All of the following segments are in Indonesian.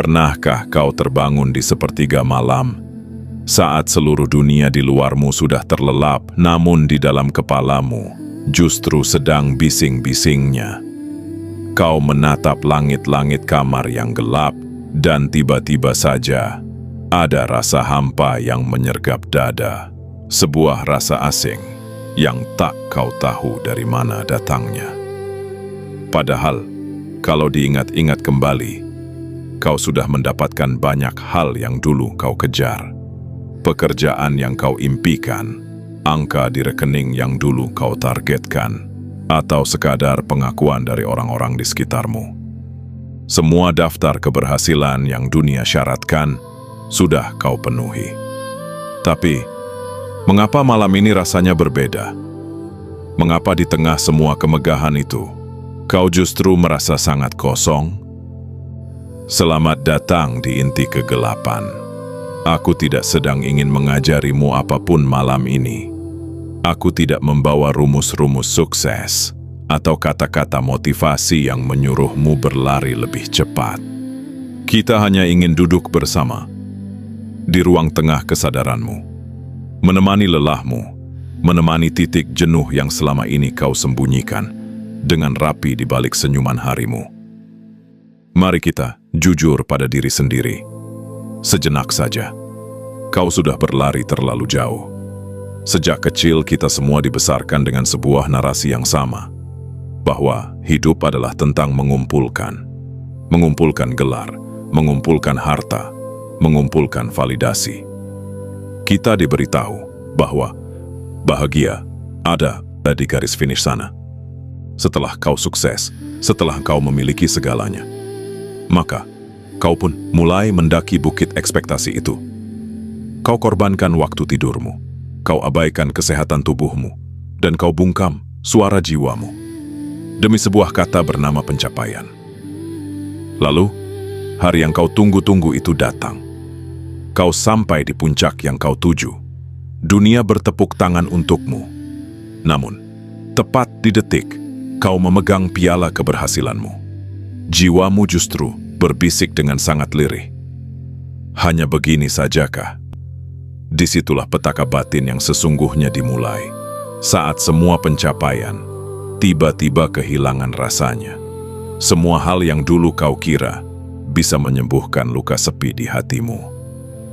Pernahkah kau terbangun di sepertiga malam, saat seluruh dunia di luarmu sudah terlelap, namun di dalam kepalamu justru sedang bising-bisingnya? Kau menatap langit-langit kamar yang gelap, dan tiba-tiba saja ada rasa hampa yang menyergap dada. Sebuah rasa asing yang tak kau tahu dari mana datangnya. Padahal, kalau diingat-ingat kembali, kau sudah mendapatkan banyak hal yang dulu kau kejar. Pekerjaan yang kau impikan, angka di rekening yang dulu kau targetkan, atau sekadar pengakuan dari orang-orang di sekitarmu. Semua daftar keberhasilan yang dunia syaratkan sudah kau penuhi. Tapi, mengapa malam ini rasanya berbeda? Mengapa di tengah semua kemegahan itu, kau justru merasa sangat kosong? Selamat datang di inti kegelapan. Aku tidak sedang ingin mengajarimu apapun malam ini. Aku tidak membawa rumus-rumus sukses atau kata-kata motivasi yang menyuruhmu berlari lebih cepat. Kita hanya ingin duduk bersama di ruang tengah kesadaranmu, menemani lelahmu, menemani titik jenuh yang selama ini kau sembunyikan dengan rapi di balik senyuman harimu. Mari kita jujur pada diri sendiri. Sejenak saja, kau sudah berlari terlalu jauh. Sejak kecil kita semua dibesarkan dengan sebuah narasi yang sama, bahwa hidup adalah tentang mengumpulkan gelar, mengumpulkan harta, mengumpulkan validasi. Kita diberitahu bahwa bahagia ada di garis finish sana. Setelah kau sukses, setelah kau memiliki segalanya, maka kau pun mulai mendaki bukit ekspektasi itu. Kau korbankan waktu tidurmu, kau abaikan kesehatan tubuhmu, dan kau bungkam suara jiwamu demi sebuah kata bernama pencapaian. Lalu, hari yang kau tunggu-tunggu itu datang. Kau sampai di puncak yang kau tuju. Dunia bertepuk tangan untukmu. Namun, tepat di detik, kau memegang piala keberhasilanmu. Jiwamu justru berbisik dengan sangat lirih. Hanya begini sajakah? Disitulah petaka batin yang sesungguhnya dimulai, saat semua pencapaian tiba-tiba kehilangan rasanya. Semua hal yang dulu kau kira bisa menyembuhkan luka sepi di hatimu,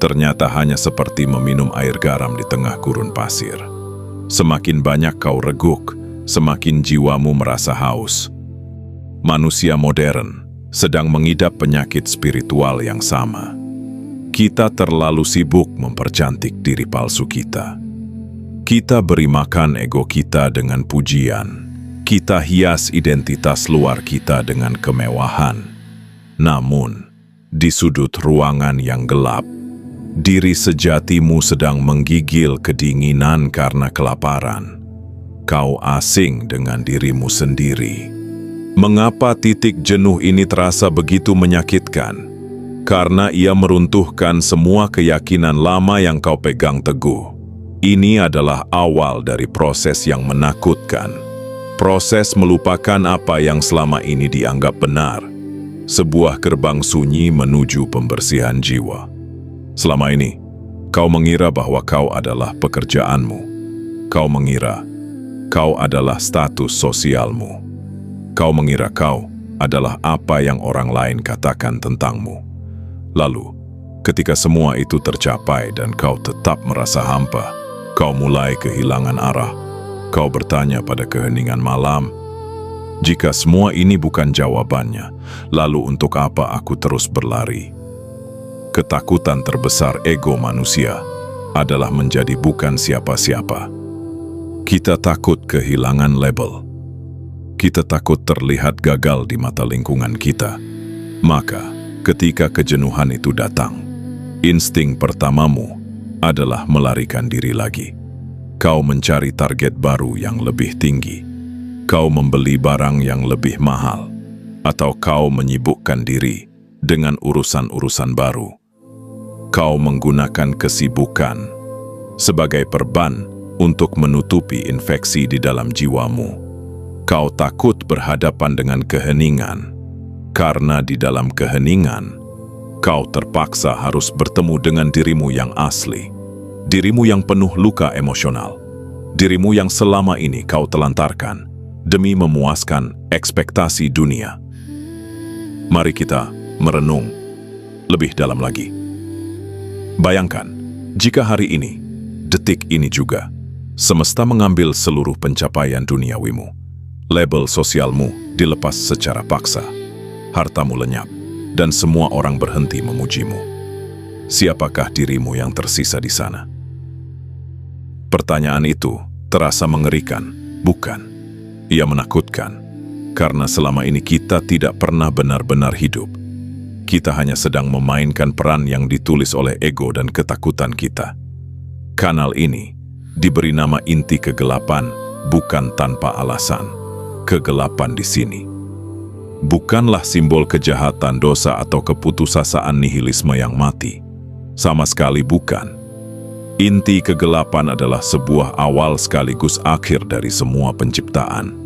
ternyata hanya seperti meminum air garam di tengah gurun pasir. Semakin banyak kau reguk, semakin jiwamu merasa haus. Manusia modern sedang mengidap penyakit spiritual yang sama. Kita terlalu sibuk mempercantik diri palsu kita. Kita beri makan ego kita dengan pujian. Kita hias identitas luar kita dengan kemewahan. Namun, di sudut ruangan yang gelap, diri sejatimu sedang menggigil kedinginan karena kelaparan. Kau asing dengan dirimu sendiri. Mengapa titik jenuh ini terasa begitu menyakitkan? Karena ia meruntuhkan semua keyakinan lama yang kau pegang teguh. Ini adalah awal dari proses yang menakutkan. Proses melupakan apa yang selama ini dianggap benar. Sebuah gerbang sunyi menuju pembersihan jiwa. Selama ini, kau mengira bahwa kau adalah pekerjaanmu. Kau mengira kau adalah status sosialmu. Kau mengira kau adalah apa yang orang lain katakan tentangmu. Lalu, ketika semua itu tercapai dan kau tetap merasa hampa, kau mulai kehilangan arah. Kau bertanya pada keheningan malam, jika semua ini bukan jawabannya, lalu untuk apa aku terus berlari? Ketakutan terbesar ego manusia adalah menjadi bukan siapa-siapa. Kita takut kehilangan label. Kita takut terlihat gagal di mata lingkungan kita. Maka, ketika kejenuhan itu datang, insting pertamamu adalah melarikan diri lagi. Kau mencari target baru yang lebih tinggi. Kau membeli barang yang lebih mahal. Atau kau menyibukkan diri dengan urusan-urusan baru. Kau menggunakan kesibukan sebagai perban untuk menutupi infeksi di dalam jiwamu. Kau takut berhadapan dengan keheningan, karena di dalam keheningan, Kau terpaksa harus bertemu dengan dirimu yang asli, dirimu yang penuh luka emosional, dirimu yang selama ini kau telantarkan demi memuaskan ekspektasi dunia. Mari kita merenung lebih dalam lagi. Bayangkan, jika hari ini, detik ini juga, semesta mengambil seluruh pencapaian duniawimu, label sosialmu dilepas secara paksa, hartamu lenyap, dan semua orang berhenti memujimu. Siapakah dirimu yang tersisa di sana? Pertanyaan itu terasa mengerikan, bukan? Ia menakutkan, karena selama ini kita tidak pernah benar-benar hidup. Kita hanya sedang memainkan peran yang ditulis oleh ego dan ketakutan kita. Kanal ini diberi nama inti kegelapan, bukan tanpa alasan. Kegelapan di sini bukanlah simbol kejahatan, dosa, atau keputusasaan nihilisme yang mati. Sama sekali bukan. Inti kegelapan adalah sebuah awal sekaligus akhir dari semua penciptaan.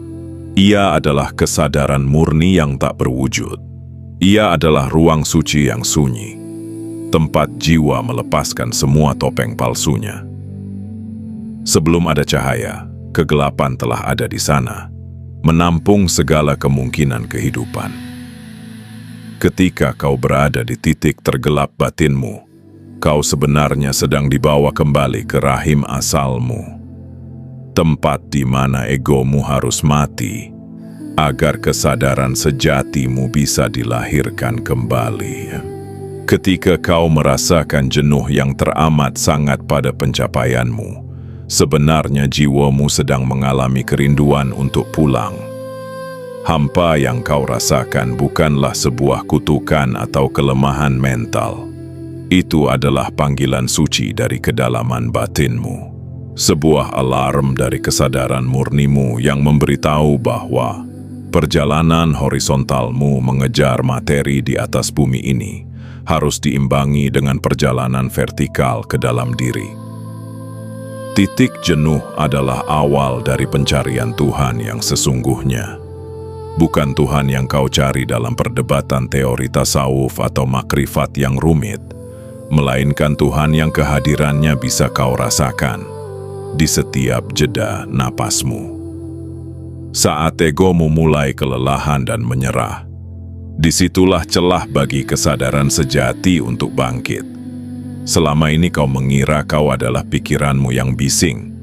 Ia adalah kesadaran murni yang tak berwujud. Ia adalah ruang suci yang sunyi, tempat jiwa melepaskan semua topeng palsunya. Sebelum ada cahaya, kegelapan telah ada di sana, menampung segala kemungkinan kehidupan. Ketika kau berada di titik tergelap batinmu, kau sebenarnya sedang dibawa kembali ke rahim asalmu, tempat di mana egomu harus mati, agar kesadaran sejatimu bisa dilahirkan kembali. Ketika kau merasakan jenuh yang teramat sangat pada pencapaianmu, sebenarnya jiwamu sedang mengalami kerinduan untuk pulang. Hampa yang kau rasakan bukanlah sebuah kutukan atau kelemahan mental. Itu adalah panggilan suci dari kedalaman batinmu. Sebuah alarm dari kesadaran murnimu yang memberitahu bahwa perjalanan horizontalmu mengejar materi di atas bumi ini harus diimbangi dengan perjalanan vertikal ke dalam diri. Titik jenuh adalah awal dari pencarian Tuhan yang sesungguhnya. Bukan Tuhan yang kau cari dalam perdebatan teori tasawuf atau makrifat yang rumit, melainkan Tuhan yang kehadirannya bisa kau rasakan di setiap jeda napasmu. Saat egomu mulai kelelahan dan menyerah, disitulah celah bagi kesadaran sejati untuk bangkit. Selama ini kau mengira kau adalah pikiranmu yang bising.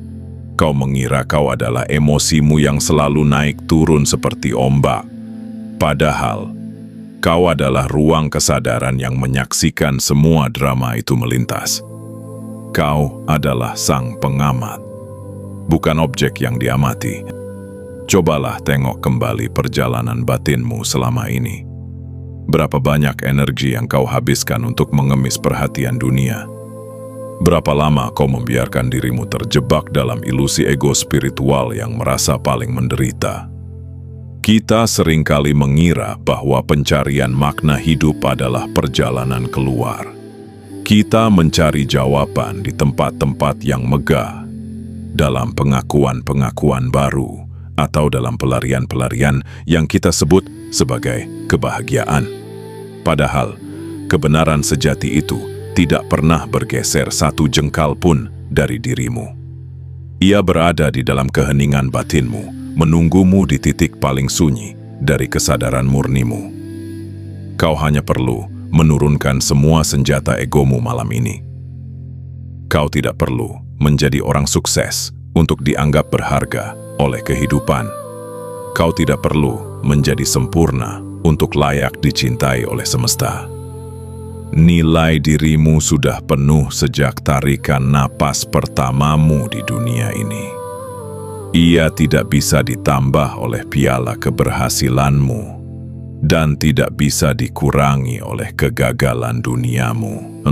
Kau mengira kau adalah emosimu yang selalu naik turun seperti ombak. Padahal, kau adalah ruang kesadaran yang menyaksikan semua drama itu melintas. Kau adalah sang pengamat, bukan objek yang diamati. Cobalah tengok kembali perjalanan batinmu selama ini. Berapa banyak energi yang kau habiskan untuk mengemis perhatian dunia? Berapa lama kau membiarkan dirimu terjebak dalam ilusi ego spiritual yang merasa paling menderita? Kita seringkali mengira bahwa pencarian makna hidup adalah perjalanan keluar. Kita mencari jawaban di tempat-tempat yang megah, dalam pengakuan-pengakuan baru, atau dalam pelarian-pelarian yang kita sebut sebagai kebahagiaan. Padahal, kebenaran sejati itu tidak pernah bergeser satu jengkal pun dari dirimu. Ia berada di dalam keheningan batinmu, menunggumu di titik paling sunyi dari kesadaran murnimu. Kau hanya perlu menurunkan semua senjata egomu malam ini. Kau tidak perlu menjadi orang sukses untuk dianggap berharga oleh kehidupan. Kau tidak perlu menjadi sempurna untuk layak dicintai oleh semesta. Nilai dirimu sudah penuh sejak tarikan napas pertamamu di dunia ini. Ia tidak bisa ditambah oleh piala keberhasilanmu dan tidak bisa dikurangi oleh kegagalan duniamu.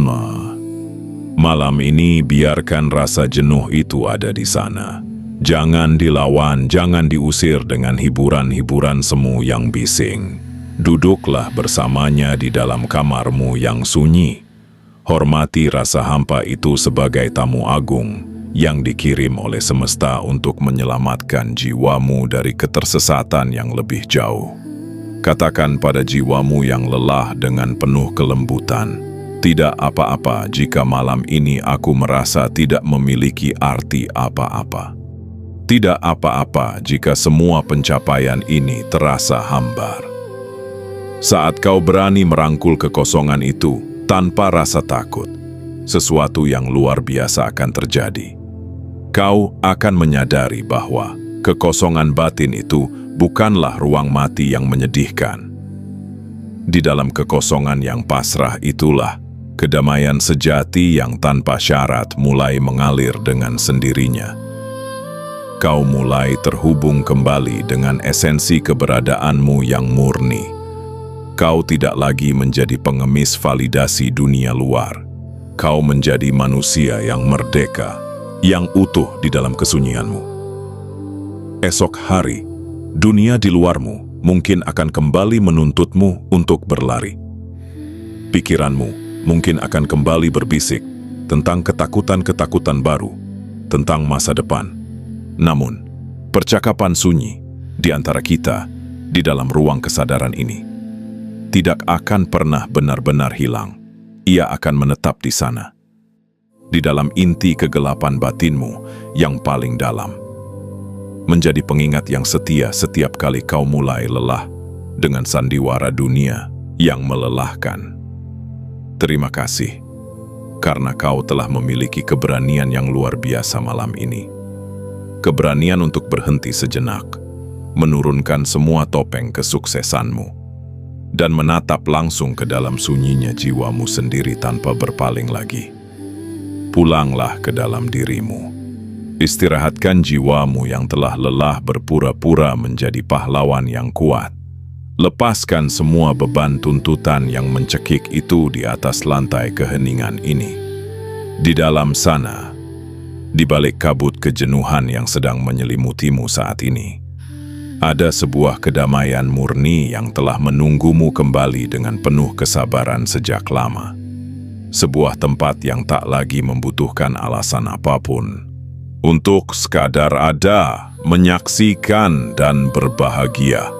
Malam ini biarkan rasa jenuh itu ada di sana. Jangan dilawan, jangan diusir dengan hiburan-hiburan semu yang bising. Duduklah bersamanya di dalam kamarmu yang sunyi. Hormati rasa hampa itu sebagai tamu agung yang dikirim oleh semesta untuk menyelamatkan jiwamu dari ketersesatan yang lebih jauh. Katakan pada jiwamu yang lelah dengan penuh kelembutan, tidak apa-apa jika malam ini aku merasa tidak memiliki arti apa-apa. Tidak apa-apa jika semua pencapaian ini terasa hambar. Saat kau berani merangkul kekosongan itu tanpa rasa takut, sesuatu yang luar biasa akan terjadi. Kau akan menyadari bahwa kekosongan batin itu bukanlah ruang mati yang menyedihkan. Di dalam kekosongan yang pasrah itulah kedamaian sejati yang tanpa syarat mulai mengalir dengan sendirinya. Kau mulai terhubung kembali dengan esensi keberadaanmu yang murni. Kau tidak lagi menjadi pengemis validasi dunia luar. Kau menjadi manusia yang merdeka, yang utuh di dalam kesunyianmu. Esok hari, dunia di luarmu mungkin akan kembali menuntutmu untuk berlari. Pikiranmu mungkin akan kembali berbisik tentang ketakutan-ketakutan baru, tentang masa depan. Namun, percakapan sunyi di antara kita di dalam ruang kesadaran ini tidak akan pernah benar-benar hilang. Ia akan menetap di sana, di dalam inti kegelapan batinmu yang paling dalam. Menjadi pengingat yang setia setiap kali kau mulai lelah dengan sandiwara dunia yang melelahkan. Terima kasih, karena kau telah memiliki keberanian yang luar biasa malam ini. Keberanian untuk berhenti sejenak, menurunkan semua topeng kesuksesanmu, dan menatap langsung ke dalam sunyinya jiwamu sendiri tanpa berpaling lagi. Pulanglah ke dalam dirimu. Istirahatkan jiwamu yang telah lelah berpura-pura menjadi pahlawan yang kuat. Lepaskan semua beban tuntutan yang mencekik itu di atas lantai keheningan ini. Di dalam sana, di balik kabut kejenuhan yang sedang menyelimutimu saat ini, ada sebuah kedamaian murni yang telah menunggumu kembali dengan penuh kesabaran sejak lama. Sebuah tempat yang tak lagi membutuhkan alasan apapun untuk sekadar ada, menyaksikan, dan berbahagia.